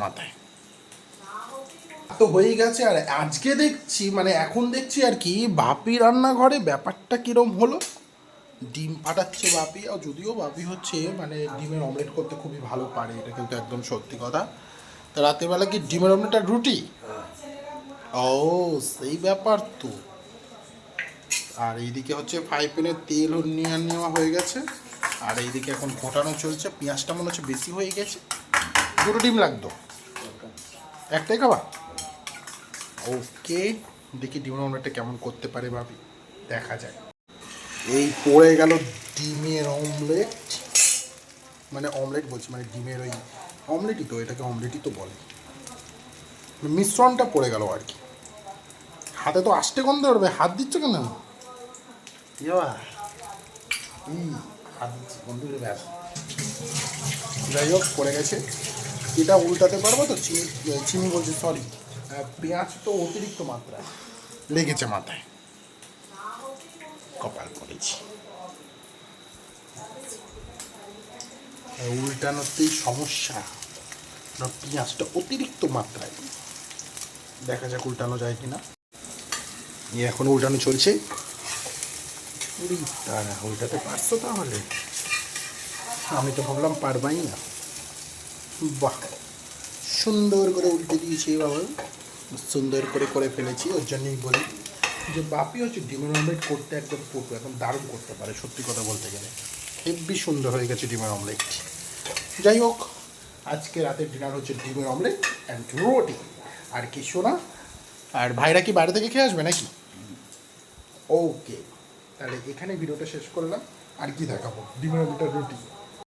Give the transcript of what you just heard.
মাথায় তো হয়ে গেছে। আর আজকে দেখছি মানে এখন দেখছি আর কি বাপি রান্নাঘরে ব্যাপারটা কিরম হলো। ডিম ফাটাচ্ছে বাপি, আর যদিও বাপি হচ্ছে মানে ডিমের অমলেট করতে খুবই ভালো পারে, এটা কিন্তু একদম সত্যি কথা। তা রাতেরবেলা কি ডিমের অমলেট আর রুটি? ও সেই ব্যাপার তো। আর এইদিকে হচ্ছে ফ্রাই প্যানের তেল নিয়ে নেওয়া হয়ে গেছে, আর এইদিকে এখন ফোটানো চলছে। পেঁয়াজটা মনে হচ্ছে বেশি হয়ে গেছে। দুটো ডিম লাগতো, একটাই খাবা? ওকে, দেখি ডিমের অমলেটটা কেমন করতে পারে ভাবি, দেখা যায়। এই পড়ে গেল ডিমের অমলেট, মানে অমলেট বলছি মানে ডিমের ওই অমলেটই তো, এটাকে অমলেটই তো বলে। মিশ্রণটা পড়ে গেল আর কি। হাতে তো আষ্টে গন্ধ উঠবে, হাত দিচ্ছ কেন? হাত দিচ্ছি গন্ধ উঠবে। ব্যাস, যাই হোক পড়ে গেছে। এটা উল্টাতে পারবো তো? চিনি চিনি বলছি, সরি, পেঁয়াজ তো অতিরিক্ত মাত্রায় লেগেছে মাথায়, কপাল করেছি। উল্টানোতেই সমস্যা, পেঁয়াজটা অতিরিক্ত মাত্রায়। দেখা যাক উল্টানো যায় কিনা। এখন উল্টানো চলছে। তারা উল্টাতে পারছো তাহলে? আমি তো ভাবলাম পারবাই না। বাহ, সুন্দর করে উল্টে দিয়েছি বাবা, সুন্দর করে করে ফেলেছি। ওর জন্যই বলি যে বাপি হচ্ছে ডিমের অমলেট করতে একদম পটু, একদম দারুণ করতে পারে সত্যি কথা বলতে গেলে। হেব্বি সুন্দর হয়ে গেছে ডিমের অমলেট। যাই হোক, আজকে রাতের ডিনার হচ্ছে ডিমের অমলেট অ্যান্ড রুটি, আর কিছু না। আর ভাইরা কি বাইরে থেকে খেয়ে আসবে নাকি? ওকে, তাহলে এখানে ভিডিওটা শেষ করলাম। আর কি দেখাবো, ডিমের অমলেট আর রুটি।